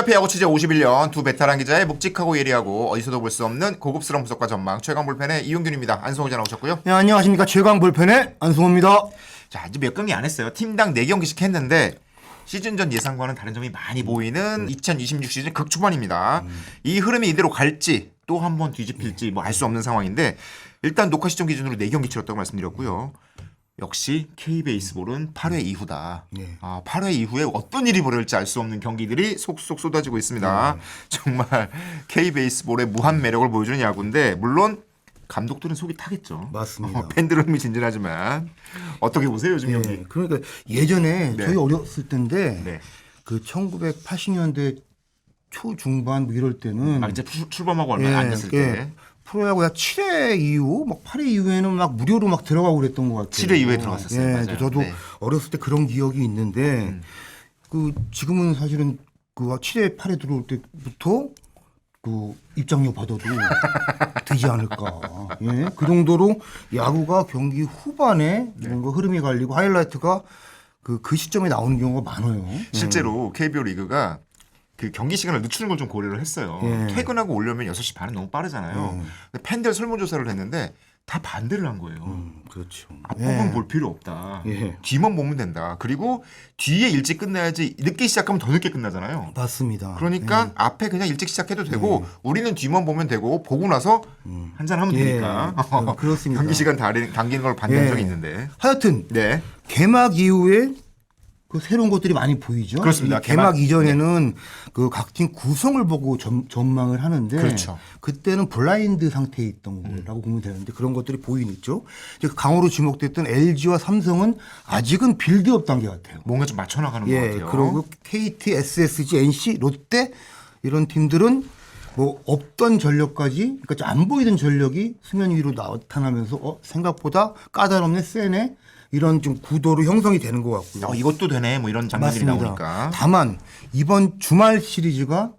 PRP 야구 취재 51년 두 베테랑 기자의 묵직하고 예리하고 어디서도 볼 수 없는 고급스러운 분석과 전망 최강 불펜의 이용균입니다. 안성호 기자 나오셨고요. 네, 안녕하십니까. 최강 불펜의 안성호입니다. 자, 이제 몇 경기 안 했어요. 팀당 4경기씩 했는데 시즌 전 예상과는 다른 점이 많이 보이는 2026 시즌 극초반입니다. 이 흐름이 이대로 갈지 또 한 번 뒤집힐지 뭐 알 수 없는 상황인데 일단 녹화 시점 기준으로 4경기 치렀다고 말씀드렸고요. 역시 K베이스볼은 8회 이후다. 네. 8회 이후에 어떤 일이 벌어질지 알 수 없는 경기들이 속속 쏟아지고 있습니다. 정말 K베이스볼의 무한 매력을 보여주는 야구인데 물론 감독들은 속이 타겠죠. 맞습니다. 팬들은 흥미진진하지만 어떻게 보세요 요즘 경기? 네, 그러니까 예전에 네. 저희 어렸을 때인데 네. 그 1980년대 초중반 뭐 이럴 때는 이제 출범하고 얼마 안 됐을 때 프로야구 약 7회 이후, 막 8회 이후에는 막 무료로 막 들어가고 그랬던 것 같아요. 7회 이후에 들어갔었어요. 예, 맞아요. 저도 네. 어렸을 때 그런 기억이 있는데 그 지금은 사실은 그 7회, 8회 들어올 때부터 그 입장료 받아도 되지 않을까. 예, 그 정도로 야구가 경기 후반에 뭔가 흐름이 갈리고 하이라이트가 그 시점에 나오는 경우가 많아요. 실제로 KBO 리그가 그 경기 시간을 늦추는 걸 좀 고려를 했어요. 예. 퇴근하고 오려면 6시 반은 너무 빠르잖아요. 근데 팬들 설문조사를 했는데 다 반대를 한 거예요. 그렇죠. 앞부분 볼 필요 없다. 예. 뒤만 보면 된다. 그리고 뒤에 일찍 끝나야지 늦게 시작하면 더 늦게 끝나잖아요. 맞습니다. 그러니까 앞에 그냥 일찍 시작해도 되고 우리는 뒤만 보면 되고 보고 나서 한잔 하면 예. 되니까 그렇습니다. 경기 시간 당기는 걸 반대한 적이 있는데 하여튼 네. 개막 이후에 그 새로운 것들이 많이 보이죠. 그렇습니다. 이 개막 이전에는 그 각 팀 구성을 보고 전망을 하는데 그렇죠. 그때는 블라인드 상태에 있던 거라고 보면 되는데 그런 것들이 보이죠. 이제 강호로 지목됐던 LG와 삼성은 아직은 빌드업 단계 같아요. 뭔가 좀 맞춰 나가는 것 예, 같아요. 그리고 KT, SSG, NC, 롯데 이런 팀들은 뭐 없던 전력까지, 그러니까 좀 안 보이던 전력이 수면 위로 나타나면서 생각보다 까다롭네, 세네 이런 좀 구도로 형성이 되는 것 같고요. 이것도 되네 뭐 이런 장면들이 나오니까. 다만 이번 주말 시리즈가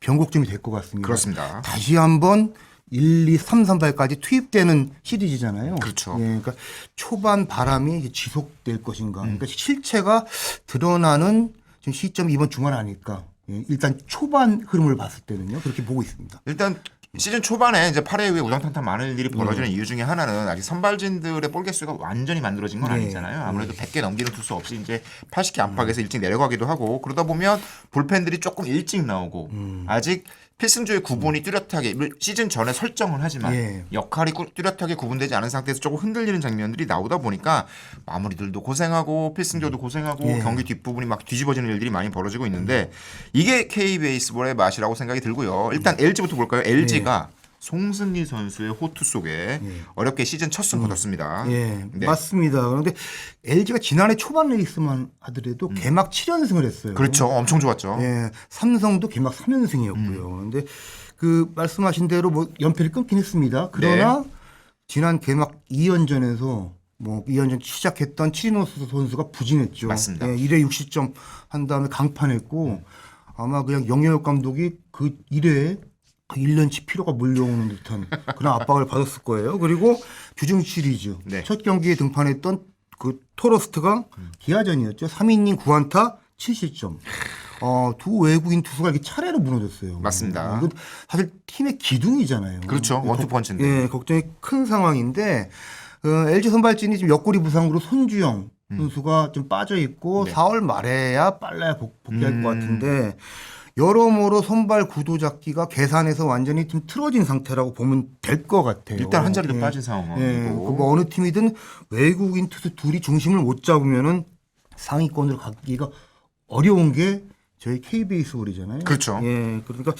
변곡점이 될 것 같습니다. 그렇습니다. 다시 한번 1, 2, 3, 3발까지 투입되는 시리즈잖아요. 그렇죠. 예, 그러니까 초반 바람이 지속될 것인가. 그러니까 실체가 드러나는 지금 시점이 이번 주말 아닐까. 예, 일단 초반 흐름을 봤을 때는요. 그렇게 보고 있습니다. 일단 시즌 초반에 이제 8회 이후에 우당탕탕 많은 일이 벌어지는 이유 중에 하나는 아직 선발진들의 볼 개수가 완전히 만들어진 건 아니잖아요. 아무래도 100개 넘기는 투수 없이 이제 80개 안팎에서 일찍 내려가기도 하고 그러다 보면 불펜들이 조금 일찍 나오고 아직 필승조의 구분이 뚜렷하게 시즌 전에 설정을 하지만 예. 역할이 뚜렷하게 구분되지 않은 상태에서 조금 흔들리는 장면들이 나오다 보니까 마무리들도 고생하고 필승조도 고생하고 경기 뒷부분이 막 뒤집어지는 일들이 많이 벌어지고 있는데 이게 K베이스볼의 맛이라고 생각이 들고요. 일단 LG부터 볼까요? LG가 송승기 선수의 호투 속에 어렵게 시즌 첫 승 거뒀습니다. 예, 네. 맞습니다. 그런데 LG가 지난해 초반 레이스만 하더라도 개막 7연승을 했어요. 그렇죠. 엄청 좋았죠. 예, 삼성도 개막 3연승이었고요. 근데 그 말씀하신 대로 뭐 연패를 끊긴 했습니다. 그러나 지난 개막 2연전에서 뭐 2연전 시작했던 치리노스 선수가 부진했죠. 맞습니다. 예, 1회 60점 한 다음에 강판했고 아마 그냥 영효혁 감독이 그 1회에 그 1년치 피로가 몰려오는 듯한 그런 압박을 받았을 거예요. 그리고 주중 시리즈 첫 경기에 등판했던 그 토러스트가 기아전이었죠. 3이닝 9안타 7실점. 두 외국인 투수가 이렇게 차례로 무너졌어요. 맞습니다. 이건 사실 팀의 기둥이잖아요. 그렇죠. 원투펀치인데. 예, 걱정이 큰 상황인데 LG 선발진이 지금 옆구리 부상으로 손주영 선수가 좀 빠져 있고 4월 말에야 빨라야 복귀할 것 같은데 여러모로 선발 구도 잡기가 계산해서 완전히 좀 틀어진 상태라고 보면 될 것 같아요. 일단 한 자리도 빠진 상황이고. 예, 그뭐 어느 팀이든 외국인 투수 둘이 중심을 못 잡으면은 상위권으로 가기가 어려운 게 저희 KBS볼이잖아요. 그렇죠. 예, 그러니까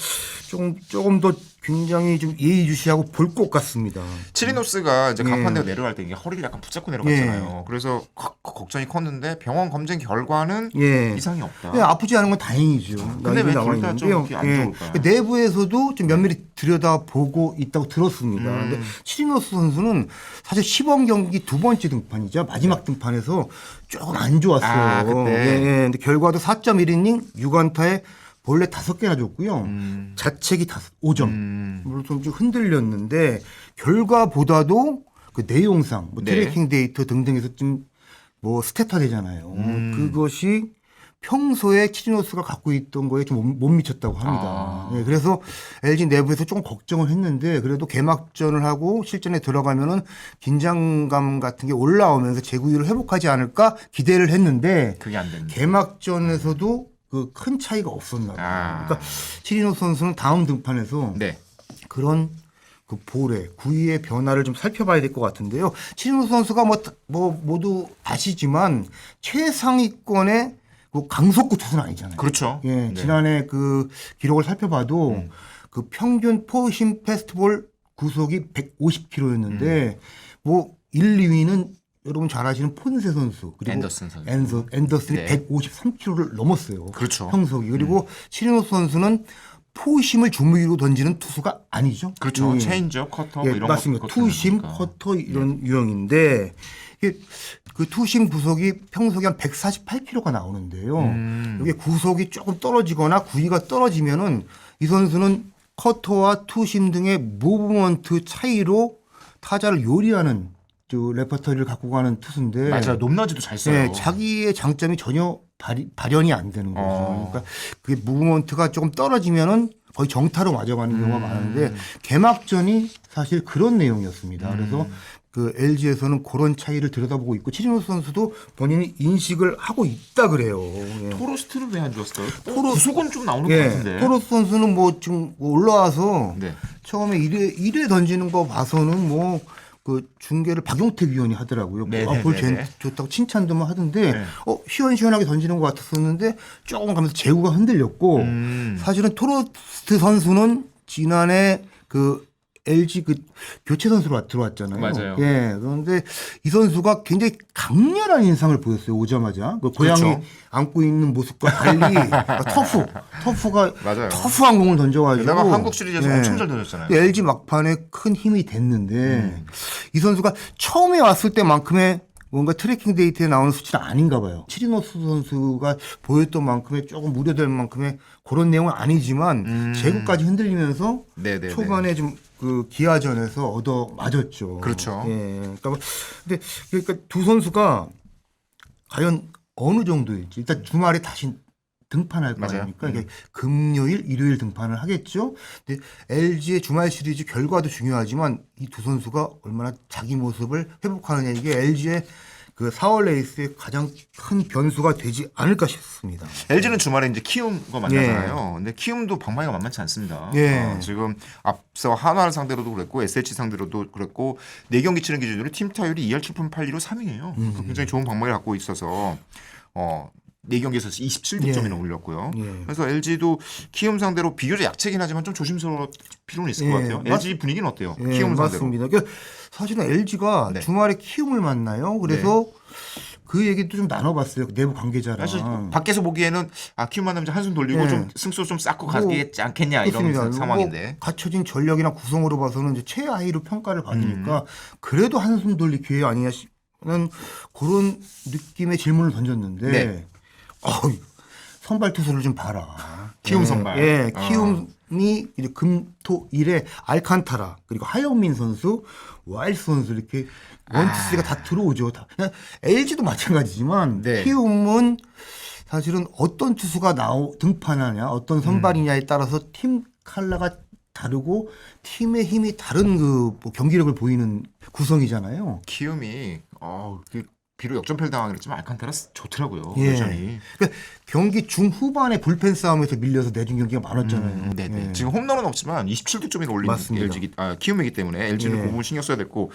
조금 더 굉장히 좀 예의주시하고 볼 것 같습니다. 치리노스가 이제 강판대로 내려갈 때 이게 허리를 약간 붙잡고 내려갔잖아요. 그래서 걱정이 컸는데 병원 검진 결과는 이상이 없다. 예, 아프지 않은 건 다행이죠. 근데 왜 둘 다 좀 이렇게 안 좋을까요? 내부에서도 좀 면밀히 들여다보고 있다고 들었습니다. 근데 치리노스 선수는 사실 시범 경기 두 번째 등판이죠. 마지막 등판에서 조금 안 좋았어요. 그때. 예, 근데 결과도 4.1이닝 6안타에 본래 5개나 줬고요. 자책이 5점. 물론 좀 흔들렸는데 결과보다도 그 내용상 뭐 트래킹 데이터 등등에서 좀 뭐 스태터 되잖아요. 그것이 평소에 치리노스가 갖고 있던 거에 좀 못 미쳤다고 합니다. 예, 그래서 LG 내부에서 조금 걱정을 했는데 그래도 개막전을 하고 실전에 들어가면은 긴장감 같은 게 올라오면서 제구위를 회복하지 않을까 기대를 했는데 그게 안 됐네. 개막전에서도 그 큰 차이가 없었나 봐요. 그러니까 치리노스 선수는 다음 등판에서 네. 그런 그 볼의 구위의 변화를 좀 살펴봐야 될 것 같은데요. 치리노스 선수가 뭐 모두 아시지만 최상위권의 그 강속구 투수는 아니잖아요. 그렇죠. 예, 네. 지난해 그 기록을 살펴봐도 그 평균 포심 패스트볼 구속이 150km였는데 뭐 1, 2위는 여러분 잘 아시는 폰세 선수 그리고 앤더슨 선수. 앤더슨이 네. 153km를 넘었어요. 그렇죠. 평속이. 그리고 치리노스 선수는 포심을 주무기로 던지는 투수가 아니죠. 그렇죠. 예. 체인지업, 커터 예, 뭐 이런 맞습니다. 것 투심, 같으니까. 커터 이런 유형인데 이게 그 투심 구속이 평속이 한 148km가 나오는데요. 이게 구속이 조금 떨어지거나 구위가 떨어지면은 이 선수는 커터와 투심 등의 무브먼트 차이로 타자를 요리하는 저 레퍼토리를 갖고 가는 투수인데 맞아요. 높낮이도 잘 써요. 네, 자기의 장점이 전혀 발현이 안 되는 거죠. 그러니까 그게 무브먼트가 조금 떨어지면은 거의 정타로 맞아가는 경우가 많은데 개막전이 사실 그런 내용이었습니다. 그래서 그 LG에서는 그런 차이를 들여다보고 있고 치리노스 선수도 본인이 인식을 하고 있다 그래요. 예. 토로스트는 왜 안 좋았어요? 구속은 좀 나오는 것 예, 같은데. 토로스 선수는 뭐 지금 올라와서 네. 처음에 1회 던지는 거 봐서는 뭐 그 중계를 박용택 위원이 하더라고요. 네네네네. 볼 좋다고 칭찬도 뭐 하던데 네. 시원시원하게 던지는 것 같았었는데 조금 가면서 제구가 흔들렸고 사실은 토로스트 선수는 지난해 그 LG 그 교체 선수로 들어왔잖아요. 맞아요. 예. 그런데 이 선수가 굉장히 강렬한 인상을 보였어요. 오자마자. 그 고양이 그렇죠. 안고 있는 모습과 달리 터프가 맞아요. 터프한 공을 던져가지고. 게다가 한국 시리즈에서 예. 엄청 잘 던졌잖아요. LG 막판에 큰 힘이 됐는데 이 선수가 처음에 왔을 때만큼의 뭔가 트래킹 데이터에 나오는 수치는 아닌가 봐요. 치리노스 선수가 보였던 만큼의 조금 우려될 만큼의 그런 내용은 아니지만 제구까지 흔들리면서 네네네. 초반에 좀 그 기아전에서 얻어 맞았죠. 그렇죠. 예. 그러니까 두 선수가 과연 어느 정도일지 일단 주말에 다시 등판할 거 맞아요. 아닙니까? 그러니까 금요일, 일요일 등판을 하겠죠. 근데 LG의 주말 시리즈 결과도 중요하지만 이 두 선수가 얼마나 자기 모습을 회복하느냐 이게 LG의 그 4월 레이스의 가장 큰 변수가 되지 않을까 싶습니다. LG는 주말에 이제 키움과 만나잖아요. 근데 키움도 방망이가 만만치 않습니다. 예. 지금 앞서 한화를 상대로도 그랬고 SH 상대로도 그랬고 4경기 치는 기준으로 팀 타율이 2할 7푼 8리로 3위예요. 굉장히 좋은 방망이를 갖고 있어서 4경기에서 27득점이나 예. 올렸고요. 예. 그래서 LG도 키움 상대로 비교적 약체긴 하지만 좀 조심스러울 필요는 있을 것 예. 같아요. LG 분위기는 어때요? 예, 키움 상대로. 맞습니다. 그러니까 사실은 LG가 네. 주말에 키움을 만나요. 그래서 그 얘기도 좀 나눠봤어요. 내부 관계자랑. 사실 밖에서 보기에는 키움 만나면 한숨 돌리고 네. 좀 승수 좀 쌓고 뭐, 가겠지 않겠냐 이런 그렇습니다. 상황인데. 뭐 갖춰진 전력이나 구성으로 봐서는 이제 최하위로 평가를 받으니까 그래도 한숨 돌릴 기회 아니냐 싶는 그런 느낌의 질문을 던졌는데 네. 선발 투수를 좀 봐라. 키움 예, 선발. 예, 키움이 이제 금토일에 알칸타라 그리고 하영민 선수, 와일스 선수 이렇게 원투쓰리가 다 들어오죠. 다. 그냥 LG도 마찬가지지만 네. 키움은 사실은 어떤 투수가 등판하냐, 어떤 선발이냐에 따라서 팀 컬러가 다르고 팀의 힘이 다른 그 뭐 경기력을 보이는 구성이잖아요. 키움이 비록 역전패를 당하긴 했지만 알칸타라 좋더라고요. 예. 여전히. 그러니까 경기 중후반에 불펜 싸움에서 밀려서 내준 경기가 많았잖아요. 네네. 예. 지금 홈런은 없지만 27득점이나 올린 맞습니다. 키움이기 때문에 LG는 예. 그 부분 신경 써야 됐고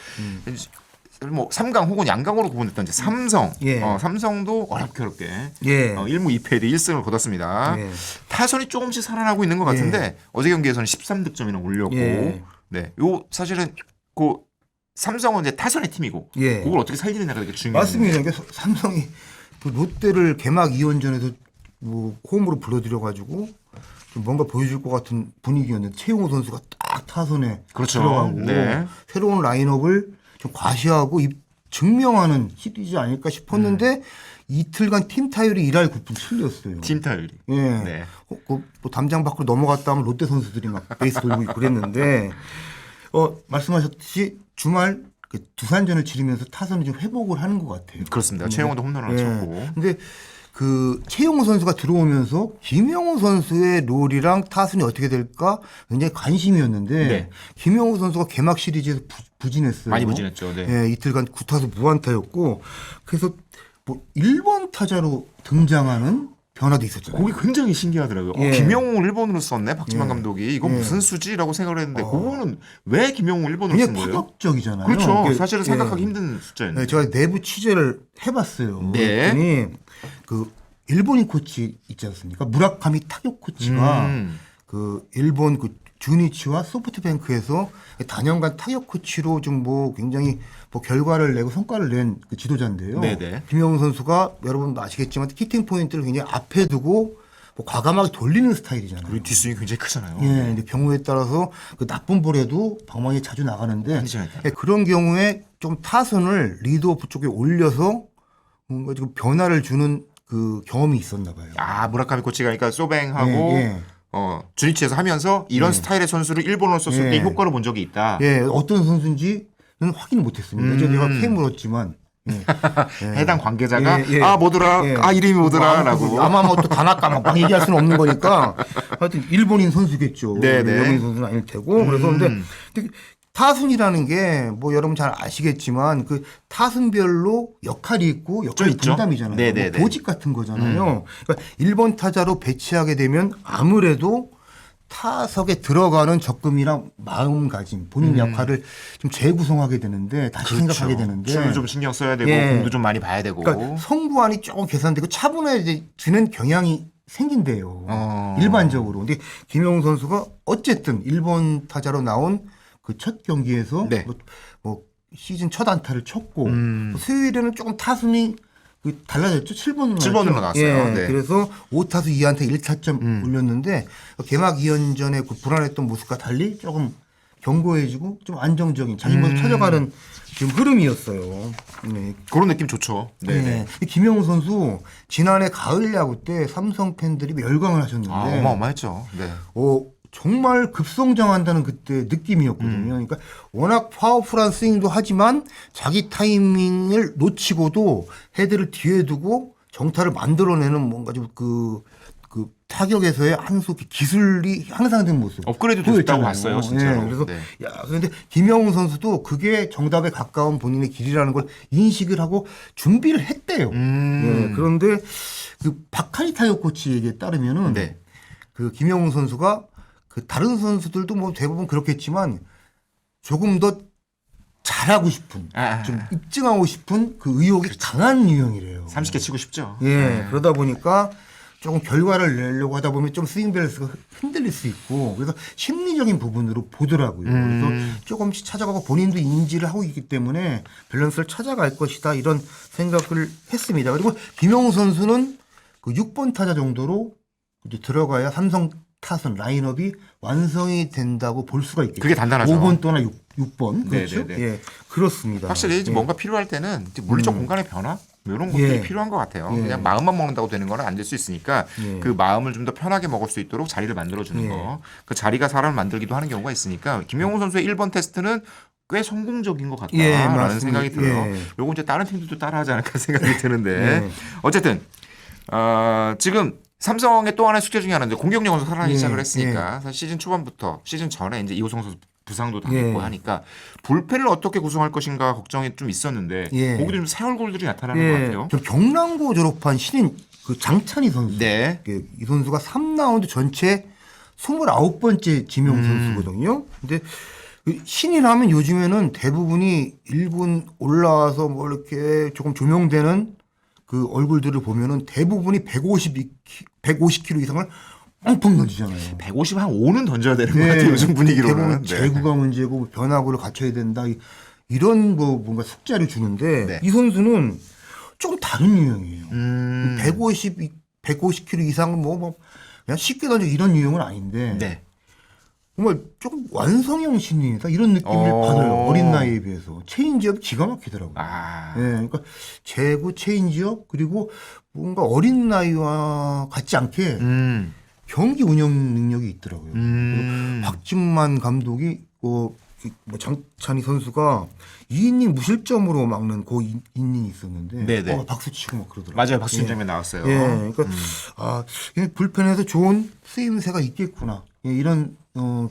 뭐 3강 혹은 양강으로 구분됐던 이제 삼성. 예. 삼성도 어렵게 예. 1무 2패 대 1승을 거뒀습니다. 예. 타선이 조금씩 살아나고 있는 것 같은데 어제 경기에서는 13득점이나 올렸고 예. 네. 요 사실은 그 삼성은 이제 타선의 팀이고 예. 그걸 어떻게 살리느냐가 되게 중요해요. 맞습니다. 그러니까 삼성이 그 롯데를 개막 2연전에서 뭐 홈으로 불러들여가지고 좀 뭔가 보여줄 것 같은 분위기였는데 최용호 선수가 딱 타선에 그렇죠. 들어가고 네. 새로운 라인업을 좀 과시하고 증명하는 시리즈 아닐까 싶었는데 이틀간 팀 타율이 1할 9푼 7리였어요. 팀 타율이. 예. 네. 뭐 담장 밖으로 넘어갔다 하면 롯데 선수들이 막 베이스 돌고 있고 그랬는데 말씀하셨듯이 주말 그 두산전을 치르면서 타선이 좀 회복을 하는 것 같아요. 그렇습니다. 최영호도 홈런 하나 쳤고. 근데 그 최용우 선수가 들어오면서 김영우 선수의 롤이랑 타순이 어떻게 될까 굉장히 관심이었는데 네. 김영우 선수가 개막 시리즈에서 부진했어요. 많이 부진했죠. 네. 예, 이틀간 9타수 무안타였고 그래서 뭐 1번 타자로 등장하는 변화도 있었잖아요. 그게 굉장히 신기하더라고요. 예. 김영웅을 1번으로 썼네 박지만 예. 감독이. 이거 예. 무슨 수지라고 생각을 했는데 그거는 왜 김영웅을 1번으로 쓴 굉장히 거예요? 파격적이잖아요. 그렇죠. 이게, 사실은 예. 생각하기 힘든 숫자였는데. 네, 제가 내부 취재를 해봤어요. 네. 그랬더니 그 일본인 코치 있지 않습니까? 무라카미 타격 코치가 그 일본 그 주니치와 소프트뱅크에서 단연간 타격 코치로 좀 뭐 굉장히 뭐 결과를 내고 성과를 낸 그 지도자인데요. 네네. 김영훈 선수가 여러분 아시겠지만 히팅 포인트를 굉장히 앞에 두고 뭐 과감하게 돌리는 스타일이잖아요. 그리고 뒷스윙이 굉장히 크잖아요. 예, 근데 경우에 따라서 그 나쁜 볼에도 방망이 자주 나가는데 컨디션에 따라. 예, 그런 경우에 좀 타선을 리드오프 쪽에 올려서 뭔가 좀 변화를 주는 그 경험이 있었나 봐요. 아 무라카미 코치가 그러니까 소뱅하고 예, 예. 주니치에서 하면서 이런 스타일의 선수를 1번으로 썼을 때 예. 효과를 본 적이 있다. 예, 어떤 선수인지는 확인을 못했습니다. 이제 내가 캐물었지만 예. 해당 관계자가 예, 예. 아 뭐더라, 예. 아 이름이 뭐더라라고. 아마 뭐 또 다나까 막 얘기할 수는 없는 거니까 하여튼 일본인 선수겠죠. 네네. 일본인 선수는 아닐 테고 그래서 근데 타순이라는 게 뭐 여러분 잘 아시겠지만 그 타순별로 역할이 있고 역할이 있죠. 분담이잖아요. 네네네. 뭐 보직 같은 거잖아요. 그러니까 1번 타자로 배치하게 되면 아무래도 타석에 들어가는 적금이랑 마음가짐, 본인 역할을 좀 재구성하게 되는데 다시 생각하게 되는데 춤을 좀 신경 써야 되고 예. 공도 좀 많이 봐야 되고. 그러니까 성구안이 조금 계산되고 차분해지는 경향이 생긴대요. 일반적으로. 근데 김영웅 선수가 어쨌든 1번 타자로 나온 그 첫 경기에서 네. 뭐 시즌 첫 안타를 쳤고 수요일에는 조금 타순이 달라졌죠. 7번으로 나왔어요. 예, 네. 그래서 5타수 2안타 1타점 올렸는데 개막 2연전의 그 불안했던 모습과 달리 조금 견고해지고 좀 안정적인 자신감을 찾아가는 지금 흐름이었어요. 네. 그런 느낌 좋죠. 네네. 네. 김영우 선수 지난해 가을 야구 때 삼성 팬들이 열광을 하셨는데 아 어마어마했죠. 네. 정말 급성장한다는 그때 느낌이었거든요. 그러니까 워낙 파워풀한 스윙도 하지만 자기 타이밍을 놓치고도 헤드를 뒤에 두고 정타를 만들어내는 뭔가 좀 그 타격에서의 한 수 기술이 향상된 모습. 업그레이드 됐다고 보였잖아요. 봤어요, 진짜로. 네, 그래서 네. 야, 그런데 김영웅 선수도 그게 정답에 가까운 본인의 길이라는 걸 인식을 하고 준비를 했대요. 네, 그런데 그 박하리 타격 코치 얘기에 따르면은 네. 그 김영웅 선수가 그 다른 선수들도 뭐 대부분 그렇겠지만 조금 더 잘하고 싶은, 좀 입증하고 싶은 그 의욕이 강한 유형이래요. 30개 치고 싶죠. 예, 그러다 보니까 조금 결과를 내려고 하다 보면 좀 스윙 밸런스가 흔들릴 수 있고 그래서 심리적인 부분으로 보더라고요. 그래서 조금씩 찾아가고 본인도 인지를 하고 있기 때문에 밸런스를 찾아갈 것이다 이런 생각을 했습니다. 그리고 김영우 선수는 그 6번 타자 정도로 이제 들어가야 삼성 타선 라인업이 완성이 된다고 볼 수가 있겠죠. 그게 단단하죠. 5번 또나 6번 그렇죠. 네네네. 예, 그렇습니다. 확실히 이제 예. 뭔가 필요할 때는 이제 물리적 공간의 변화 뭐 이런 것들이 예. 필요한 것 같아요. 예. 그냥 마음만 먹는다고 되는 건 안 될 수 있으니까 예. 그 마음을 좀 더 편하게 먹을 수 있도록 자리를 만들어주는 예. 거. 그 자리가 사람을 만들기도 하는 경우가 있으니까 김영호 선수의 1번 테스트는 꽤 성공적인 것 예, 같다라는 맞습니다. 생각이 들어요. 예. 요거 이제 다른 팀들도 따라하지 않을까 생각이 드는데 예. 어쨌든 지금 삼성의 또 하나의 숙제 중에 하나인데 공격력으로 살아나기 예. 시작을 했으니까 사실 시즌 초반부터 시즌 전에 이제 이호성 선수 부상도 당했고 예. 하니까 불펜을 어떻게 구성할 것인가 걱정이 좀 있었는데 예. 거기도 좀 새 얼굴들이 나타나는 것 예, 같아요. 저 경남고 졸업한 신인 그 장찬희 선수. 네. 이 선수가 3라운드 전체 29번째 지명 선수거든요. 근데 그 신인하면 요즘에는 대부분이 1군 올라와서 뭐 이렇게 조금 조명되는 그 얼굴들을 보면은 대부분이 150kg 이상을 뻥뻥 던지잖아요. 150 한 5는 던져야 되는 것 같아요. 요즘 분위기로는. 대부분 네. 제구가 문제고 변화구를 갖춰야 된다. 이런 거 뭔가 숙제를 주는데 네. 이 선수는 좀 다른 유형이에요. 150kg 이상은 뭐 그냥 쉽게 던져 이런 유형은 아닌데 네. 정말 조금 완성형 신인이다 이런 느낌을 받아요. 어린 나이에 비해서 체인지업 기가 막히더라고요. 아. 예, 그러니까 제구 체인지업 그리고 뭔가 어린 나이와 같지 않게 경기 운영 능력이 있더라고요. 그리고 박진만 감독이 뭐 장찬희 선수가 2이닝 무실점으로 막는 그 이닝이 있었는데 네네. 박수 치고 막 그러더라고요. 맞아요. 박수 친 장면 나왔어요. 예, 그러니까 이 불펜에서 좋은 쓰임새가 있겠구나. 예, 이런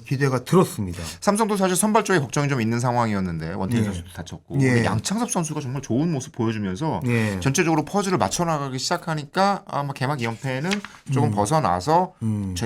기대가 들었습니다. 삼성도 사실 선발 쪽에 걱정이 좀 있는 상황이었는데 원태인 예. 선수도 다쳤고 예. 근데 양창섭 선수가 정말 좋은 모습 보여주면서 예. 전체적으로 퍼즐을 맞춰나가기 시작하니까 아마 개막 2연패는 조금 벗어나서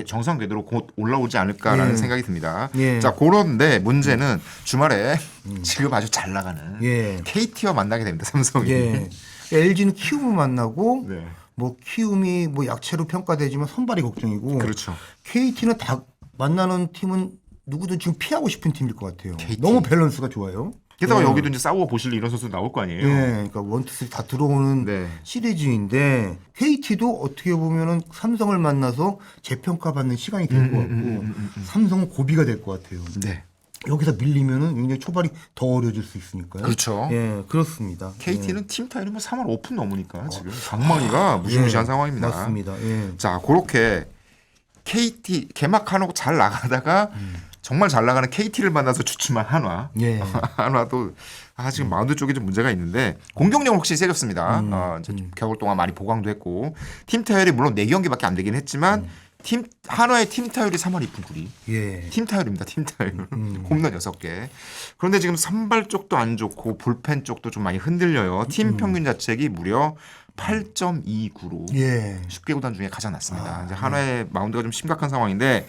정상 궤도로 곧 올라오지 않을까라는 예. 생각이 듭니다. 예. 자, 그런데 문제는 주말에 지금 아주 잘 나가는 예. KT와 만나게 됩니다. 삼성이. 예. LG는 키움을 만나고 네. 뭐 키움이 뭐 약체로 평가되지만 선발이 걱정이고 그렇죠. KT는 다 만나는 팀은 누구든 지금 피하고 싶은 팀일 것 같아요. KT. 너무 밸런스가 좋아요. 게다가 예. 여기도 이제 싸우고 보실 이런 선수 나올 거 아니에요. 예, 그러니까 원투 쓰리 다 들어오는 네. 시리즈인데 KT도 어떻게 보면은 삼성을 만나서 재평가받는 시간이 될 것 같고 삼성은 고비가 될 것 같아요. 네. 여기서 밀리면은 굉장히 초반이 더 어려질 수 있으니까요. 그렇죠. 예, 그렇습니다. KT는 팀 타율이 뭐 3할 오픈 넘으니까 지금 방망이가 무시무시한 예, 상황입니다. 맞습니다. 예. 자, 그렇게 KT 개막하고 잘 나가다가 정말 잘 나가는 KT를 만나서 주춤한 한화. 예. 한화도 지금 마운드 쪽에 좀 문제가 있는데 공격력은 확실히 세졌습니다. 이제 겨울 동안 많이 보강도 했고 팀 타율이 물론 4경기밖에 안 되긴 했지만 한화의 팀 타율이 3할 2푼 9리. 예. 팀 타율입니다. 팀 타율. 홈런 6개. 그런데 지금 선발 쪽도 안 좋고 불펜 쪽도 좀 많이 흔들려요. 팀 평균 자책이 무려 8.29로 예. 10개 구단 중에 가장 낮습니다. 이제 한화의 마운드가 좀 심각한 상황인데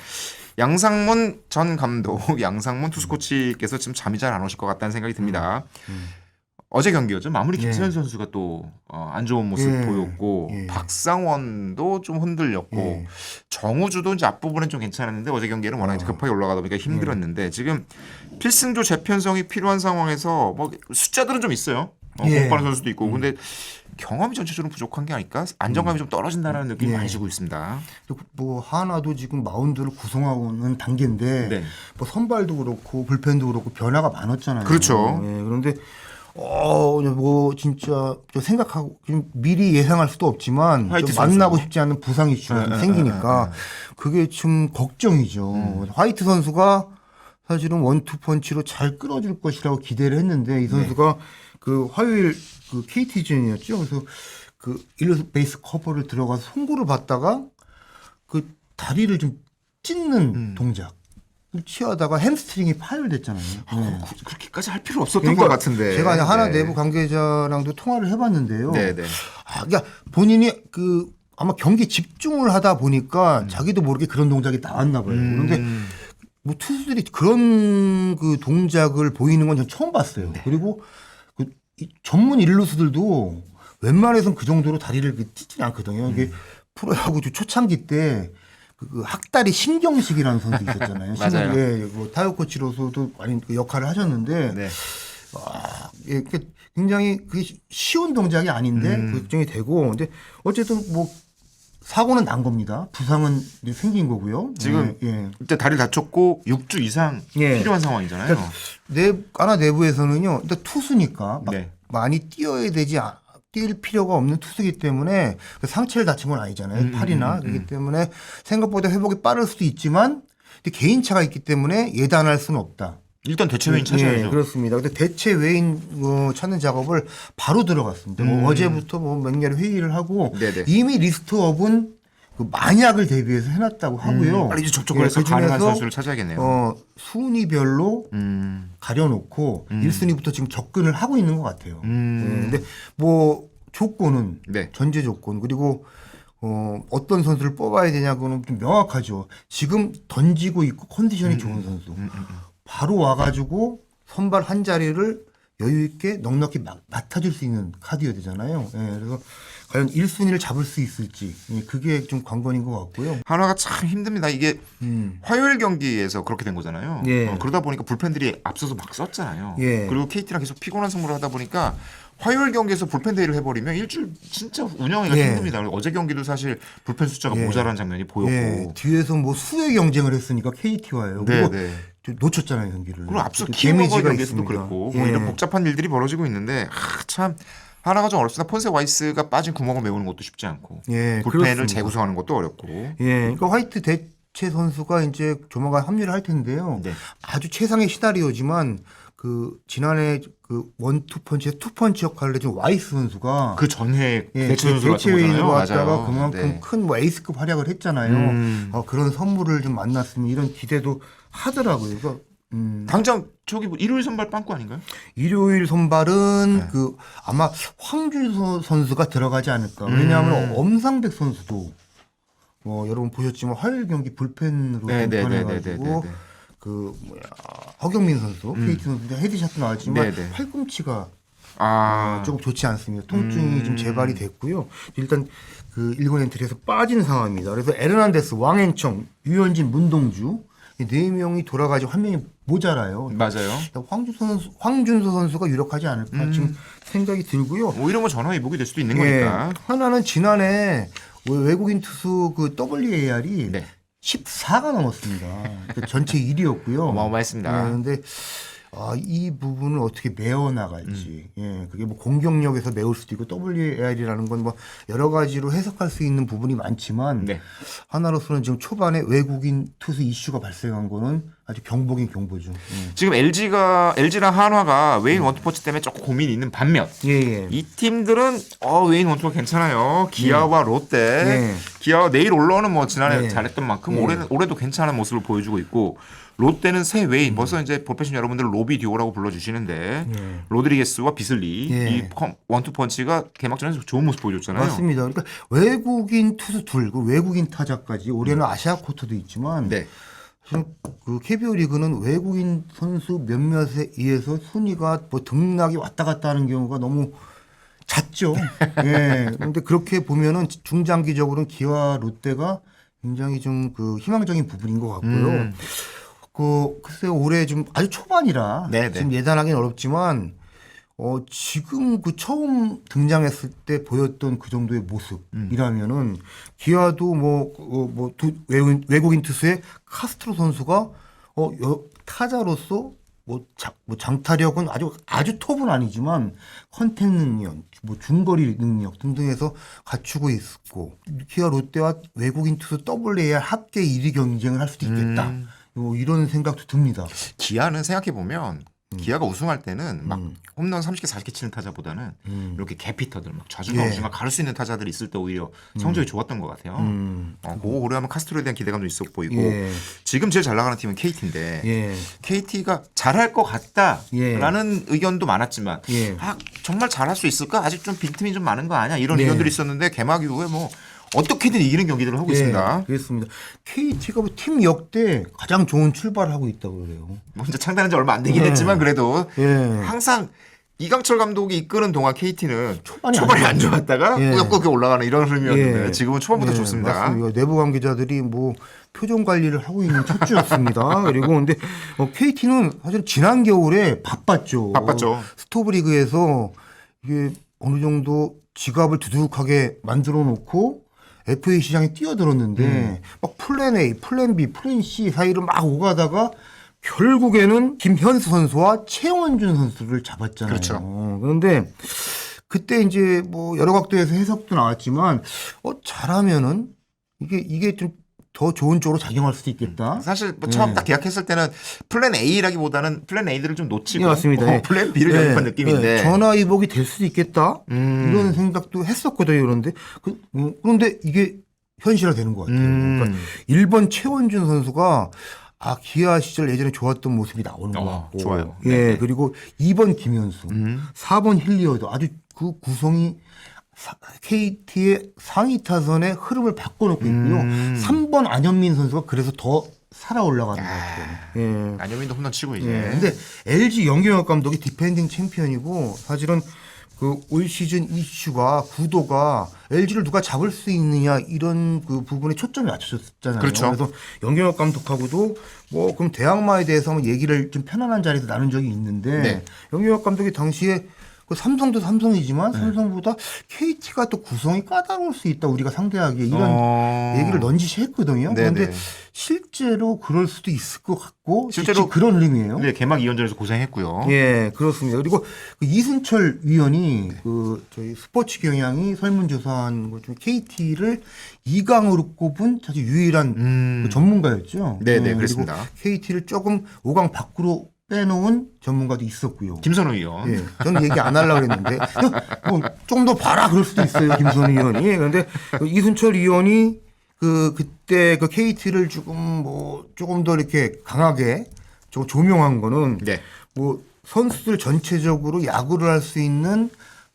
양상문 전 감독, 양상문 투수 코치께서 지금 잠이 잘 안 오실 것 같다는 생각이 듭니다. 어제 경기였죠. 마무리 김수현 선수가 또 안 좋은 모습 예. 보였고 예. 박상원도 좀 흔들렸고 예. 정우주도 이제 앞부분은 좀 괜찮았는데 어제 경기에는 워낙 이제 급하게 올라가다 보니까 힘들었는데 지금 필승조 재편성이 필요한 상황에서 뭐 숫자들은 좀 있어요. 예. 공빠른 선수도 있고 근데 경험이 전체적으로 부족한 게 아닐까? 안정감이 좀 떨어진다는 느낌이 예. 많이 주고 있습니다. 뭐 하나도 지금 마운드를 구성하고는 단계인데 네. 뭐 선발도 그렇고 불펜도 그렇고 변화가 많았잖아요. 그렇죠. 예, 그런데 뭐 진짜 좀 생각하고 좀 미리 예상할 수도 없지만 화이트 좀 선수. 만나고 싶지 않은 부상 이슈가 좀 생기니까 그게 좀 걱정이죠. 화이트 선수가 사실은 원투 펀치로 잘 끌어줄 것이라고 기대를 했는데 이 선수가 그 화요일 그 KT전이었죠. 그래서 그 일루 베이스 커버를 들어가서 송구를 받다가 그 다리를 좀 찢는 동작을 취하다가 햄스트링이 파열됐잖아요. 네. 그렇게까지 할 필요 없었던 것 같은데. 제가 하나 네. 내부 관계자랑도 통화를 해봤는데요. 네네. 그러니까 본인이 그 아마 경기 집중을 하다 보니까 자기도 모르게 그런 동작이 나왔나 봐요. 그런데 뭐 투수들이 그런 그 동작을 보이는 건 전 처음 봤어요. 그리고 그 전문 일루수들도 웬만해서는 그 정도로 다리를 찢지 않거든요. 이게 프로야구 초창기 때 그 학다리 신경식이라는 선수 있었잖아요. 맞아요. 예, 뭐 타격 코치로서도 많이 그 역할을 하셨는데 네. 예, 굉장히 그게 쉬운 동작이 아닌데 걱정이 되고 근데 어쨌든 뭐 사고는 난 겁니다. 부상은 이제 생긴 거고요. 지금 예. 이때 다리를 다쳤고 6주 이상 예. 필요한 상황이잖아요. 하나 내부에서는요. 일단 투수니까 막 네. 많이 뛰어야 되지 뛸 필요가 없는 투수기 때문에 상체를 다친 건 아니잖아요. 팔이나 그렇기 때문에 생각보다 회복이 빠를 수도 있지만 근데 개인차가 있기 때문에 예단할 수는 없다. 일단 대체 외인 찾아야죠. 예, 그렇습니다. 근데 대체 외인 찾는 작업을 바로 들어갔습니다. 뭐 어제부터 뭐 맹렬히 회의를 하고 네네. 이미 리스트업은 그 만약을 대비해서 해놨다고 하고요. 빨리 이제 접촉을 해서 그 가능한 중에서 선수를 찾아야겠네요. 순위별로 가려놓고 1순위부터 지금 접근을 하고 있는 것 같아요. 근데 뭐 조건은 네. 전제 조건 그리고 어떤 선수를 뽑아야 되냐고는 좀 명확하죠. 지금 던지고 있고 컨디션이 좋은 선수 바로 와가지고 선발 한 자리를 여유 있게 넉넉히 맡아줄 수 있는 카드여야 되잖아요. 예, 그래서 과연 1순위를 잡을 수 있을지 그게 좀 관건인 것 같고요. 한화가 참 힘듭니다. 이게 화요일 경기에서 그렇게 된 거잖아요. 예. 그러다 보니까 불펜들이 앞서서 막 썼잖아요. 예. 그리고 KT랑 계속 피곤한 승부를 하다 보니까 화요일 경기에서 불펜 데이를 해버리면 일주일 진짜 운영하기가 예. 힘듭니다. 그리고 어제 경기도 사실 불펜 숫자가 예. 모자란 장면이 보였고 예, 뒤에서 뭐 수의 경쟁을 했으니까 KT와요. 네, 그리고 네. 놓쳤잖아요 경기를. 그리고 앞서 데미지가 키움과 경기에서도 있습니다. 그랬고 예. 뭐 이런 복잡한 일들이 벌어지고 있는데 참 하나가 좀 어렵습니다. 폰세 와이스가 빠진 구멍을 메우는 것도 쉽지 않고 예, 불펜을 그렇습니다. 재구성하는 것도 어렵고 예, 그러니까 화이트 이정채 선수가 이제 조만간 합류를 할 텐데요. 네. 아주 최상의 시나리오지만 그 지난해 그 원투펀치의 투펀치 역할을 해준 와이스 선수가 그 전에 예, 대체 선수 같은 대체회의로 거잖아요. 왔다가 맞아요. 그만큼 네. 큰 뭐 에이스급 활약을 했잖아요. 그런 선물을 좀 만났으면 이런 기대도 하더라고요. 그래서 당장 저기 뭐 일요일 선발 빵꾸 아닌가요? 일요일 선발은 네. 그 아마 황준수 선수가 들어가지 않을까. 왜냐하면 엄상백 선수도 여러분 보셨지만 화요일 경기 불펜으로 네, 네, 네, 등판해가지고 네, 네, 네. 그 허경민 선수, KT 선수 헤드샷도 나왔지만 네, 네. 팔꿈치가 아, 조금 좋지 않습니다. 통증이 좀 재발이 됐고요. 일단 그 일본 엔트리에서 빠진 상황입니다. 그래서 에르난데스, 왕앤청, 유현진, 문동주 이 네 명이 돌아가지고 한 명이 모자라요. 맞아요. 황준수 선수가 유력하지 않을까 지금 생각이 들고요. 오히려 뭐 전화위복이 될 수도 있는 예, 거니까. 하나는 지난해 외국인 투수 그 WAR이 네. 14가 넘었습니다. 전체 1위였고요. 어마어마했습니다. 그런데 이 부분을 어떻게 메워 나갈지, 예, 그게 뭐 공격력에서 메울 수도 있고 WAR이라는 건 뭐 여러 가지로 해석할 수 있는 부분이 많지만 네. 하나로서는 지금 초반에 외국인 투수 이슈가 발생한 거는 아주 경보긴 경보죠. 지금 LG랑 한화가 웨인 원투펀치 때문에 조금 고민이 있는 반면 예, 예. 이 팀들은 웨인 원투가 괜찮아요. 기아와 롯데, 예. 기아와 내일 올라오는 뭐 지난해 예. 잘했던 만큼 예. 올해도 괜찮은 모습을 보여주고 있고 롯데는 새 웨인 벌써 이제 프로페셔널 여러분들 로비 듀오라고 불러주시는데 예. 로드리게스와 비슬리 예. 이 원투펀치가 개막전에서 좋은 모습 보여줬잖아요. 맞습니다. 그러니까 외국인 투수 둘, 그 외국인 타자까지 올해는 아시아 쿼터도 있지만 네. 사실 그 KBO 리그는 외국인 선수 몇몇에 의해서 순위가 뭐 등락이 왔다 갔다 하는 경우가 너무 잦죠. 예. 그런데 그렇게 보면은 중장기적으로는 기아 롯데가 굉장히 좀 그 희망적인 부분인 것 같고요. 글쎄요, 올해 좀 아주 초반이라 네, 네. 지금 예단하기는 어렵지만 지금 그 처음 등장했을 때 보였던 그 정도의 모습이라면은 기아도 외국인 투수의 카스트로 선수가 타자로서 장타력은 아주 톱은 아니지만 컨택 능력, 뭐 중거리 능력 등등해서 갖추고 있고 기아 롯데와 외국인 투수 WAR 합계 1위 경쟁을 할 수도 있겠다. 이런 생각도 듭니다. 기아는 생각해 보면 기아가 우승할 때는 막 홈런 30개 40개 치는 타자보다는 이렇게 개피터들 막 좌중간 예. 우중간 가를 수 있는 타자들이 있을 때 오히려 성적이 좋았던 것 같아요. 그거 오래하면 카스트로에 대한 기대감도 있어 보이고 예. 지금 제일 잘 나가는 팀은 KT인데 예. KT가 잘할 것 같다라는 예. 의견도 많았지만 예. 정말 잘할 수 있을까? 아직 좀 빈틈이 좀 많은 거 아니야? 이런 네. 의견들이 있었는데 개막 이후에 뭐 어떻게든 이기는 경기들을 하고 있습니다. 그렇습니다. KT가 팀 역대 가장 좋은 출발을 하고 있다고 그래요. 먼저 창단한 지 얼마 안 되긴 했지만 그래도 예. 항상 이강철 감독이 이끄는 동안 KT는 초반이 안 좋았다가 예. 꾸역꾸역 올라가는 이런 흐름이었는데 예. 지금은 초반부터 예, 좋습니다. 맞습니다. 내부 관계자들이 뭐 표정 관리를 하고 있는 첫 주였습니다. 그리고 근데 KT는 사실 지난 겨울에 바빴죠. 스토브리그에서 이게 어느 정도 지갑을 두둑하게 만들어 놓고 FA 시장에 뛰어들었는데 막 플랜 A, 플랜 B, 플랜 C 사이로 막 오가다가 결국에는 김현수 선수와 최원준 선수를 잡았잖아요. 그렇죠. 그런데 그때 이제 뭐 여러 각도에서 해석도 나왔지만 잘하면은 이게 좀 더 좋은 쪽으로 작용할 수도 있겠다. 사실 뭐 처음 딱 계약했을 때는 플랜 A라기보다는 플랜 A들을 좀 놓치고 네, 맞습니다. 플랜 B를 영입한 느낌인데 전화위복이 될 수도 있겠다. 이런 생각도 했었거든요. 그런데 이게 현실화되는 것 같아요. 그러니까 1번 최원준 선수가 기아 시절 예전에 좋았던 모습이 나오는 것 같고. 좋아요. 예, 네. 그리고 2번 김현수, 4번 힐리어도 아주 그 구성이 KT의 상위 타선의 흐름을 바꿔놓고 있고요. 3번 안현민 선수가 그래서 더 살아 올라가는 것 같아요. 예. 안현민도 홈런 치고 이제. 예. 근데 LG 영경혁 감독이 디펜딩 챔피언이고 사실은 그 올 시즌 이슈가 구도가 LG를 누가 잡을 수 있느냐 이런 그 부분에 초점이 맞춰졌잖아요. 그렇죠. 그래서 영경혁 감독하고도 뭐 그럼 대항마에 대해서 한번 얘기를 좀 편안한 자리에서 나눈 적이 있는데 네. 영경혁 감독이 당시에 그 삼성도 삼성이지만 삼성보다 KT가 또 구성이 까다로울 수 있다 우리가 상대하기에 이런 얘기를 넌지시 했거든요. 그런데 실제로 그럴 수도 있을 것 같고 실제로 그런 흐름이에요. 네, 개막 2연전에서 고생했고요. 예, 그렇습니다. 그리고 그 이순철 위원이 그 저희 스포츠 경향이 설문조사한 것 중에 KT를 2강으로 꼽은 사실 유일한 그 전문가였죠. 네, 그리고 그렇습니다. KT를 조금 5강 밖으로 빼놓은 전문가도 있었고요. 김선호 의원. 예, 저는 얘기 안 하려고 했는데 뭐 좀 더 봐라 그럴 수도 있어요. 김선호 의원이. 그런데 그 이순철 의원이 그때 그 KT를 조금 더 이렇게 강하게 좀 조명한 거는 네. 뭐 선수들 전체적으로 야구를 할 수 있는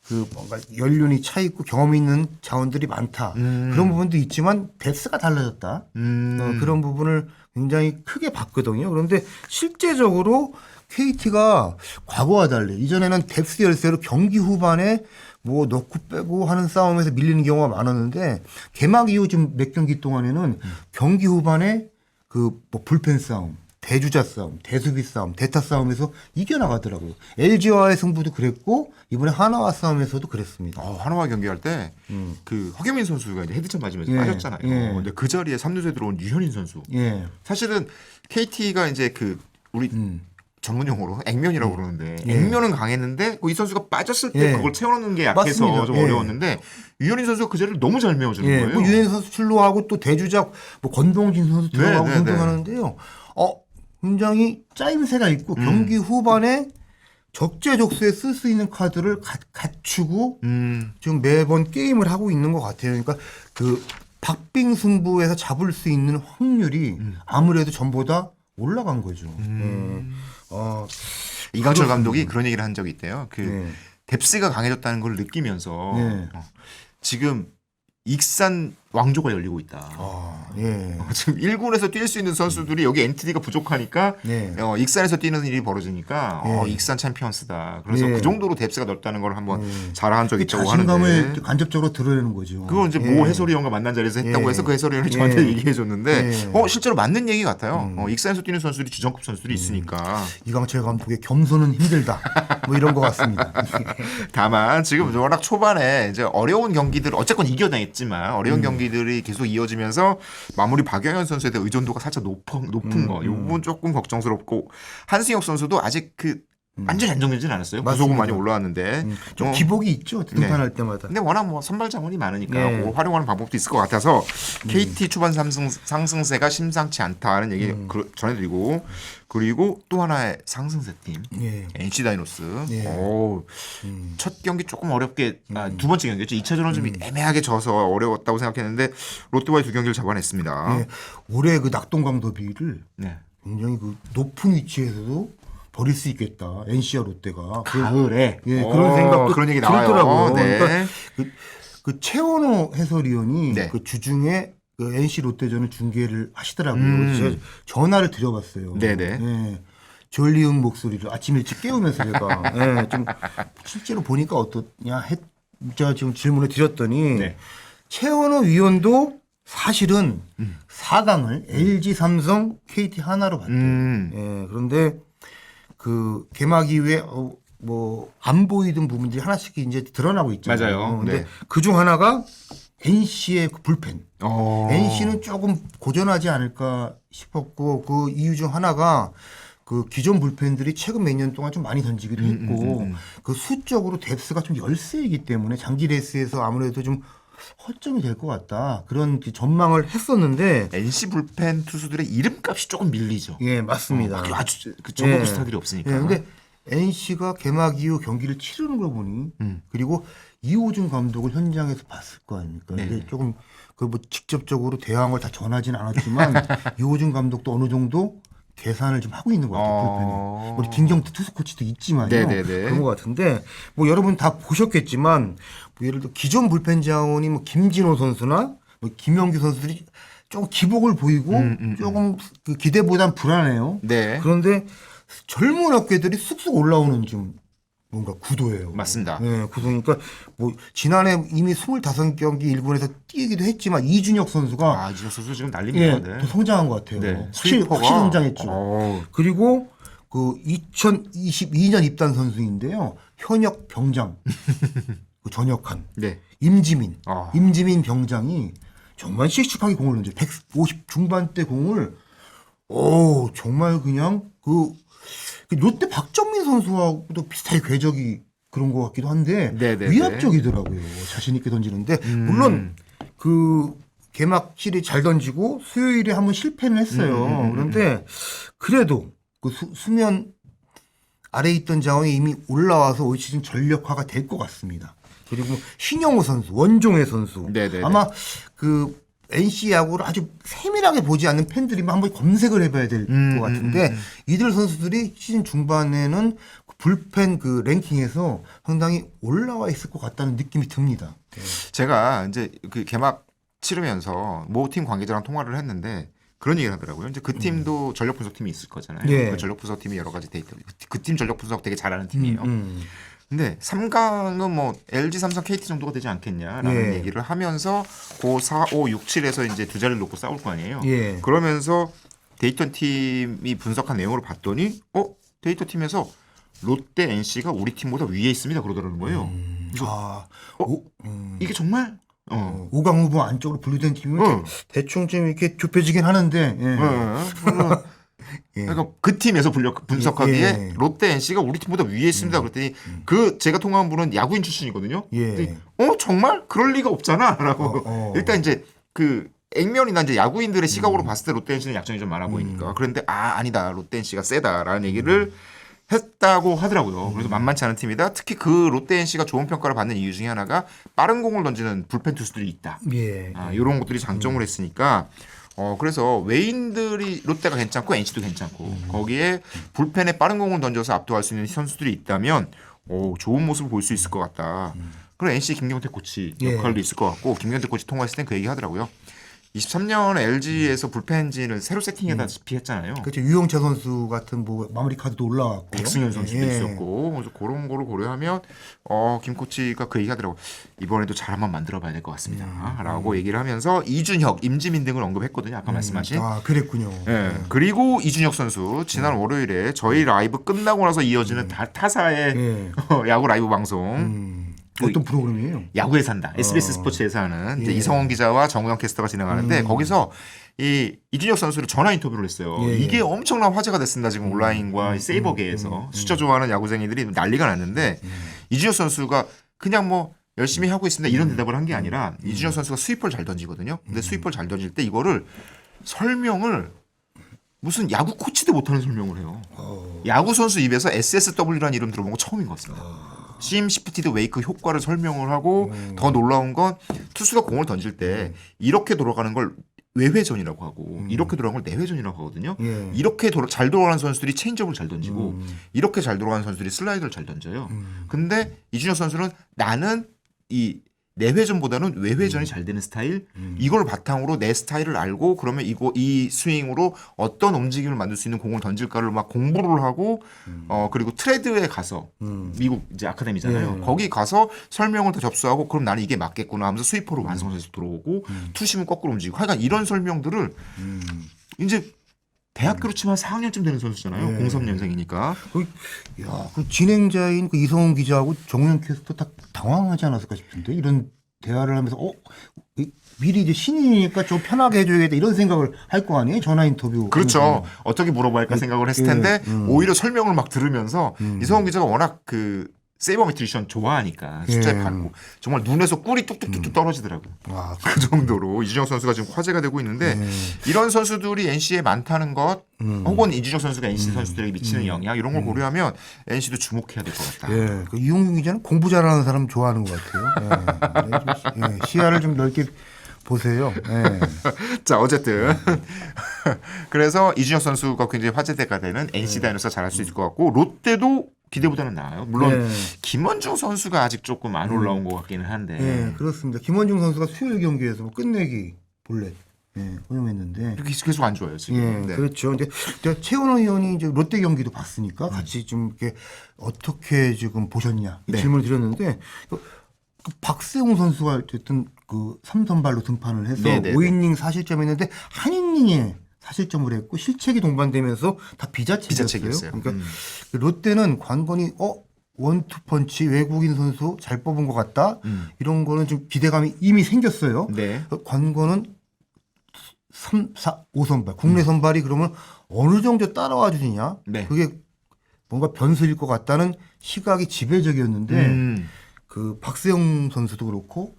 그 뭔가 연륜이 차 있고 경험이 있는 자원들이 많다. 그런 부분도 있지만 뎁스가 달라졌다. 그런 부분을 굉장히 크게 봤거든요. 그런데 실제적으로 KT가 과거와 달리 이전에는 뎁스 열세로 경기 후반에 뭐 넣고 빼고 하는 싸움에서 밀리는 경우가 많았는데 개막 이후 지금 몇 경기 동안에는 경기 후반에 그 뭐 불펜 싸움, 대주자 싸움, 대수비 싸움, 대타 싸움에서 이겨나가더라고요. LG와의 승부도 그랬고 이번에 하나와 싸움에서도 그랬습니다. 하나와 경기할 때 그 허경민 선수가 이제 헤드샷 맞으면서 빠졌잖아요. 근데 그 자리에 3루수에 들어온 유현인 선수. 사실은 KT가 이제 그 우리 전문 용어로 액면이라고 그러는데 액면은 강했는데 이 선수가 빠졌을 때 그걸 채워넣는 게 약해서 맞습니다. 좀 어려웠는데 유현인 선수가 그 자리를 너무 잘 메워주는 거예요. 뭐 유현인 선수 출루하고 또 대주자 뭐 건동진 선수 들어가고 등등하는데요. 굉장히 짜임새가 있고 경기 후반에 적재적소에 쓸 수 있는 카드를 갖추고 지금 매번 게임을 하고 있는 것 같아요. 그러니까 그 박빙 승부에서 잡을 수 있는 확률이 아무래도 전보다 올라간 거죠. 이강철 감독이 그런 얘기를 한 적이 있대요. 뎁스가 강해졌다는 걸 느끼면서 지금 익산 왕조가 열리고 있다. 지금 1군에서 뛸 수 있는 선수들이 여기 NTD가 부족하니까 익산에서 뛰는 일이 벌어지니까 익산 챔피언스다. 그래서 그 정도로 뎁스가 넓다는 걸 한번 자랑한 적이 있다고 자신감을 하는데 간접적으로 드러내는 거죠. 그거 이제 모 해설위원과 만난 자리에서 했다고 해서 그 해설위원이 저한테 얘기해 줬는데 실제로 맞는 얘기 같아요. 익산에서 뛰는 선수들이 주전급 선수들이 있으니까 이강철 감독의 겸손은 힘들다. 뭐 이런 것 같습니다. 다만 지금 워낙 초반에 이제 어려운 경기들 어쨌건 이겨냈지만 어려운 경기들이 계속 이어지면서 마무리 박영현 선수에 대한 의존도가 살짝 높은 거. 이 부분 조금 걱정스럽고 한승혁 선수도 아직 완전히 안정되지는 않았어요. 구속은 많이 올라왔는데 좀 기복이 있죠. 등판할 때마다. 근데 워낙 뭐 선발 자원이 많으니까 그걸 활용하는 방법도 있을 것 같아서 KT 초반 상승세가 심상치 않다는 얘기 전해드리고 그리고 또 하나의 상승세 팀 NC 다이노스. 첫 경기 조금 어렵게 두 번째 경기였죠. 2차전은 좀 애매하게 져서 어려웠다고 생각했는데 롯데와의 두 경기를 잡아냈습니다. 올해 그 낙동강 더비를 굉장히 그 높은 위치에서도 버릴 수 있겠다. NC와 롯데가 가을에 그런 생각도 그런 얘기 나와요. 들더라고요. 그러니까 그 최원호 해설위원이 그 주중에 그 NC 롯데전을 중계를 하시더라고요. 제가 전화를 드려봤어요. 졸리운 목소리를 아침 일찍 깨우면서 제가 좀 실제로 보니까 어떠냐 제가 지금 질문을 드렸더니 최원호 위원도 사실은 4강을 LG, 삼성, KT 하나로 봤대요. 그런데 그 개막 이후에 뭐 안 보이던 부분들이 하나씩 이제 드러나고 있잖아요. 맞아요. 근데 그중 하나가 NC의 그 불펜. NC는 조금 고전하지 않을까 싶었고 그 이유 중 하나가 그 기존 불펜들이 최근 몇 년 동안 좀 많이 던지기도 했고 그 수적으로 뎁스가 좀 열세이기 때문에 장기 레이스에서 아무래도 좀 허점이 될 것 같다. 그런 전망을 했었는데 NC 불펜 투수들의 이름값이 조금 밀리죠. 맞습니다. 아주 저보고 스타들이 없으니까. 근데 NC가 개막 이후 경기를 치르는 걸 보니 그리고 이호준 감독을 현장에서 봤을 거 아닙니까? 근데 조금 그 뭐 직접적으로 대항을 다 전하진 않았지만 이호준 감독도 어느 정도 계산을 좀 하고 있는 것 같아요. 불펜에. 우리 김경태 투수 코치도 있지만요. 그런 것 같은데 뭐 여러분 다 보셨겠지만 뭐 예를 들어 기존 불펜 자원이 뭐 김진호 선수나 뭐 김영규 선수들이 조금 기복을 보이고 조금 그 기대보단 불안해요. 그런데 젊은 어깨들이 쑥쑥 올라오는 좀 뭔가 구도예요. 맞습니다. 구도니까 뭐 지난해 이미 25경기 일본에서 뛰기도 했지만 이준혁 선수가 이준혁 선수 지금 난립니다. 더 성장한 것 같아요. 확실히 성장했죠. 그리고 그 2022년 입단 선수인데요. 현역 병장 그 전역한 네. 임지민 병장이 정말 씩씩하게 공을 던져 150 중반대 공을 정말 그냥 그 롯데 박정민 선수하고도 비슷하게 궤적이 그런 것 같기도 한데 네네네. 위압적이더라고요. 자신 있게 던지는데 물론 그 개막 시리즈 잘 던지고 수요일에 한번 실패는 했어요. 그런데 그래도 그 수면 아래에 있던 자원이 이미 올라와서 올 시즌 전력화가 될 것 같습니다. 그리고 신영호 선수, 원종혜 선수 네네네. 아마 그 NC 야구를 아주 세밀하게 보지 않는 팬들이면 한번 검색을 해봐야 될 것 같은데 이들 선수들이 시즌 중반에는 불펜 그 랭킹에서 상당히 올라와 있을 것 같다는 느낌이 듭니다. 제가 이제 그 개막 치르면서 모 팀 관계자랑 통화를 했는데 그런 얘기를 하더라고요. 이제 그 팀도 전력 분석팀이 있을 거잖아요. 예. 그 전력 분석팀이 여러 가지 데이터. 그 팀 전력 분석 되게 잘하는 팀이에요. 근데 3강은 뭐 LG, 삼성, KT 정도가 되지 않겠냐라는 예. 얘기를 하면서 고 4, 5, 6, 7에서 이제 두 자리를 놓고 싸울 거 아니에요. 예. 그러면서 데이터 팀이 분석한 내용을 봤더니 데이터 팀에서 롯데, NC가 우리 팀보다 위에 있습니다. 그러더라는 거예요. 이게 정말 5강 후보 안쪽으로 분류된 팀은 이렇게 대충 좀 이렇게 좁혀지긴 하는데 그러니까 그 팀에서 분석하기에 예. 롯데, NC가 우리 팀보다 위에 있습니다. 그랬더니 제가 통화한 분은 야구인 출신이거든요. 예. 정말 그럴 리가 없잖아라고. 일단 이제 그 액면이나 이제 야구인들의 시각으로 봤을 때 롯데, NC는 약점이 좀 많아 보이니까. 그런데 아니다. 롯데, NC가 세다라는 얘기를 했다고 하더라고요. 그래서 만만치 않은 팀이다. 특히 그 롯데, NC가 좋은 평가를 받는 이유 중에 하나가 빠른 공을 던지는 불펜 투수들이 있다. 예. 이런 것들이 장점을 했으니까 그래서 외인들이 롯데가 괜찮고 NC도 괜찮고 거기에 불펜에 빠른 공을 던져서 압도할 수 있는 선수들이 있다면 좋은 모습을 볼 수 있을 것 같다. 그리고 NC 김경태 코치 역할도 있을 것 같고 김경태 코치 통화했을 땐 그 얘기 하더라고요. 23년 LG에서 불펜 엔진을 새로 세팅해다시피 했잖아요. 그렇죠. 유영철 선수 같은 뭐 마무리 카드도 올라왔고 백승현 선수도 있었고 그래서 그런 거를 고려하면 김 코치가 그 얘기하더라고. 이번에도 잘 한번 만들어봐야 될 것 같습니다.라고 얘기를 하면서 이준혁, 임지민 등을 언급했거든요. 아까 말씀하신. 그랬군요. 네. 그리고 이준혁 선수 지난 월요일에 저희 라이브 끝나고 나서 이어지는 타사의 야구 라이브 방송. 어떤 프로그램이에요? 야구에 산다. SBS 스포츠에서 하는 이제 이성원 기자와 정우영 캐스터가 진행하는데 거기서 이준혁 선수를 전화 인터뷰를 했어요. 이게 엄청난 화제가 됐습니다. 지금 온라인과 세이버계에서 숫자 좋아하는 야구쟁이들이 난리가 났는데 이준혁 선수가 그냥 뭐 열심히 하고 있습니다. 이런 대답을 한 게 아니라 이준혁 선수가 스위퍼를 잘 던지거든요. 근데 스위퍼를 잘 던질 때 이거를 설명을 무슨 야구 코치도 못하는 설명을 해요. 야구 선수 입에서 SSW라는 이름 들어본 거 처음인 것 같습니다. 심 시프티드 웨이크 효과를 설명을 하고 더 놀라운 건 투수가 공을 던질 때 이렇게 돌아가는 걸 외회전이라고 하고 이렇게 돌아가는 걸 내회전이라고 하거든요. 이렇게 잘 돌아가는 선수들이 체인지업을 잘 던지고 이렇게 잘 돌아가는 선수들이 슬라이더를 잘 던져요. 근데 이준혁 선수는 나는 이 내회전보다는 외회전이 잘 되는 스타일 이걸 바탕으로 내 스타일을 알고 그러면 이 스윙으로 어떤 움직임을 만들 수 있는 공을 던질까를 막 공부를 하고 그리고 트레드에 가서 미국 이제 아카데미잖아요. 거기 가서 설명을 다 접수하고 그럼 나는 이게 맞겠구나 하면서 스위퍼로 완성해서 들어오고 투심은 거꾸로 움직이고 하여간 이런 설명들을 이제 대학교로 치면 4학년쯤 되는 선수잖아요. 03년생이니까. 그 진행자인 그 이성훈 기자하고 정우영 캐스터 다 당황하지 않았을까 싶은데 이런 대화를 하면서 미리 이제 신인이니까 좀 편하게 해줘야겠다 이런 생각을 할 거 아니에요? 전화 인터뷰. 그렇죠. 어떻게 물어봐야 할까 생각을 했을 텐데 오히려 설명을 막 들으면서 이성훈 기자가 워낙 그 세이버메트리션 좋아하니까 숫자에 밟고 정말 눈에서 꿀이 뚝뚝뚝뚝 떨어지더라고요. 그 정도로 이준혁 선수가 지금 화제가 되고 있는데 이런 선수들이 NC에 많다는 것 혹은 이준혁 선수가 NC 선수들에게 미치는 영향 이런 걸 고려하면 NC도 주목해야 될 것 같다. 예, 그 이용균 기자는 공부 잘하는 사람 좋아하는 것 같아요. 시야를 좀 넓게 보세요. 자 어쨌든 그래서 이준혁 선수가 굉장히 화제가 되는 NC 다이노스가 잘할 수 있을 것 같고 롯데도 기대보다는 나아요. 물론 김원중 선수가 아직 조금 안 올라온 것 같기는 한데. 그렇습니다. 김원중 선수가 수요일 경기에서 뭐 끝내기 볼넷 허용했는데 이렇게 계속 안 좋아요 지금. 그렇죠. 근데 최원호 의원이 이제 롯데 경기도 봤으니까 같이 좀 이렇게 어떻게 지금 보셨냐 질문을 드렸는데 그 박세웅 선수가 어쨌든 그 3선발로 등판을 해서 5이닝 4실점했는데 한 이닝에 4실점을 했고 실책이 동반되면서 다 비자책이었어요. 그러니까 롯데는 관건이 원투펀치 외국인 선수 잘 뽑은 것 같다. 이런 거는 좀 기대감이 이미 생겼어요. 네. 관건은 3, 4, 5선발 국내 선발이 그러면 어느 정도 따라와 주느냐. 네. 그게 뭔가 변수일 것 같다는 시각이 지배적이었는데 그 박세영 선수도 그렇고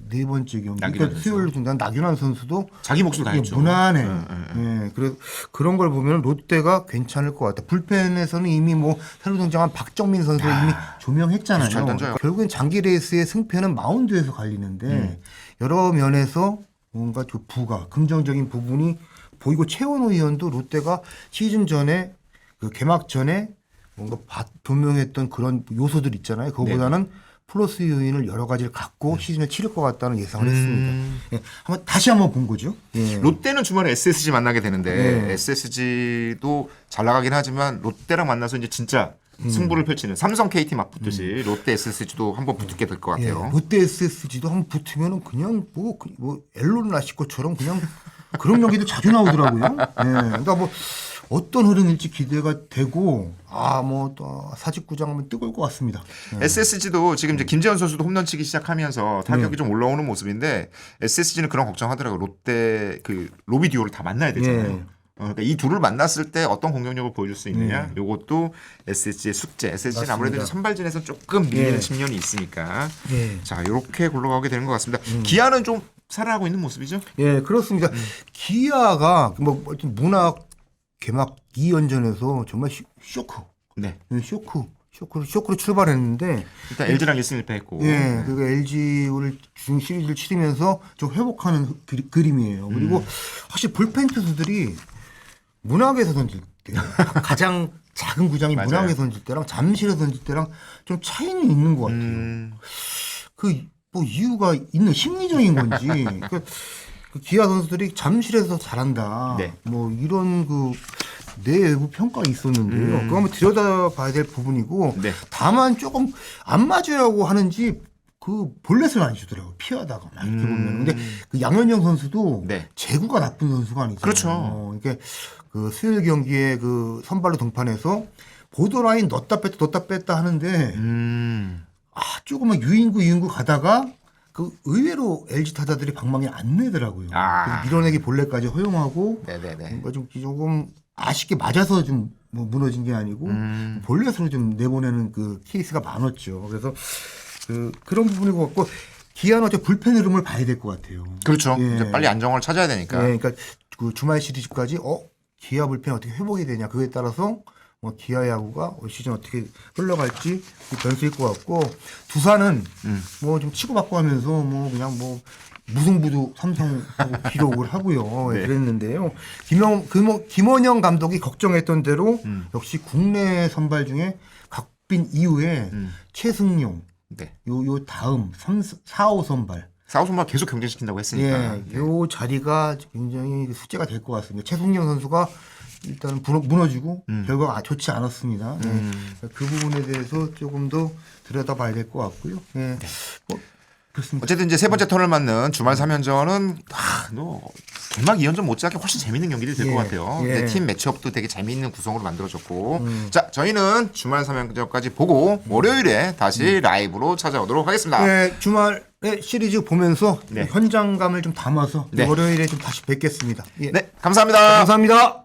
네 번째 경기 나균환 그러니까 수요일로 중단 나균환 선수도 자기 몫을 다했죠. 무난해. 예, 그래서 그런 걸 보면 롯데가 괜찮을 것 같다. 불펜에서는 이미 뭐 새로 등장한 박정민 선수 이미 조명했잖아요. 잘 던져요. 결국엔 장기 레이스의 승패는 마운드에서 갈리는데 여러 면에서 뭔가 그 긍정적인 부분이 보이고 최원호 의원도 롯데가 시즌 전에 그 개막 전에 뭔가 조명했던 그런 요소들 있잖아요. 그거보다는 플러스 요인을 여러 가지를 갖고 시즌을 치를 것 같다는 예상을 했습니다. 예, 다시 한번 본 거죠. 예. 롯데는 주말에 SSG 만나게 되는데 네. SSG도 잘 나가긴 하지만 롯데랑 만나서 이제 진짜 승부를 펼치는 삼성 KT 맞붙듯이 롯데 SSG도 한번 붙게 될 것 같아요. 예, 롯데 SSG도 한번 붙으면은 그냥 뭐 엘론 라시코처럼 그냥 그런 경기도 자주 나오더라고요. 예, 그러니까 뭐 어떤 흐름일지 기대가 되고 뭐 또 사직구장 하면 뜨거울 것 같습니다. 예. SSG도 지금 이제 김재현 선수도 홈런 치기 시작하면서 타격이 좀 올라오는 모습인데 SSG는 그런 걱정하더라고요. 롯데 그 로비 듀오를 다 만나야 되잖아요. 예. 그러니까 이 둘을 만났을 때 어떤 공격력을 보여줄 수 있느냐. 이것도 SSG의 숙제. SSG는 맞습니다. 아무래도 이제 선발진에서 조금 밀리는 예. 측면이 있으니까. 예. 자, 이렇게 굴러가게 되는 것 같습니다. 기아는 좀 살아나고 있는 모습이죠? 예, 그렇습니다. 기아가 뭐 문학 개막 2연전에서 정말 쇼크. 네. 쇼크로 출발했는데 일단 LG랑 1승 1패 했고. 예, 그리고 LG를 중 시리즈를 치르면서 좀 회복하는 그림이에요. 그리고 확실히 불펜 투수들이 문학에서 던질 때 가장 작은 구장이 맞아요. 문학에서 던질 때랑 잠실에서 던질 때랑 좀 차이는 있는 것 같아요. 그 뭐 이유가 있는 심리적인 건지 그 기아 선수들이 잠실에서 잘한다. 네. 뭐 이런 그 내외부 평가가 있었는데요. 그거 한번 들여다봐야 될 부분이고 네. 다만 조금 안 맞으려고 하는지 그 볼넷을 안 주더라고요. 피하다가 막 이렇게 보면. 근데 그 양현종 선수도 네. 제구가 나쁜 선수가 아니잖아요. 그렇죠. 이게 그 수요일 경기에 그 선발로 등판해서 보더라인 넣었다 뺐다 하는데 조금만 유인구 가다가 그 의외로 LG 타자들이 방망이 안 내더라고요. 그래서 밀어내기 볼넷까지 허용하고 네네네. 뭔가 좀 조금 아쉽게 맞아서 좀 뭐 무너진 게 아니고 볼넷으로 좀 내보내는 그 케이스가 많았죠. 그래서 그런 부분인 것 같고 기아는 어째 불펜 흐름을 봐야 될 것 같아요. 그렇죠. 예. 이제 빨리 안정을 찾아야 되니까. 네, 그러니까 그 주말 시리즈까지 기아 불펜 어떻게 회복이 되냐 그거에 따라서 뭐 기아 야구가 올 시즌 어떻게 흘러갈지 변수일 것 같고 두산은 뭐 좀 치고받고 하면서 뭐 그냥 뭐 무승부도 삼성하고 기록을 하고요. 네. 그랬는데요. 김원영 감독이 걱정했던 대로 역시 국내 선발 중에 각빈 이후에 최승용 네. 요 다음 4, 5 선발 4호 선발 계속 경쟁시킨다고 했으니까. 예, 요 자리가 굉장히 숙제가 될 것 같습니다. 최승용 선수가 일단 무너지고 결과가 좋지 않았습니다. 예. 그 부분에 대해서 조금 더 들여다봐야 될 것 같고요. 예. 뭐 그렇습니다. 어쨌든 이제 세 번째 턴을 맞는 주말 3연전은 개막 2연전 못지않게 훨씬 재밌는 경기들이 될 것 같아요. 예. 근데 팀 매치업도 되게 재미있는 구성으로 만들어졌고 자 저희는 주말 3연전까지 보고 월요일에 다시 라이브로 찾아오도록 하겠습니다. 네, 주말에 시리즈 보면서 네. 현장감을 좀 담아서 네. 월요일에 좀 다시 뵙겠습니다. 예. 네 감사합니다. 감사합니다.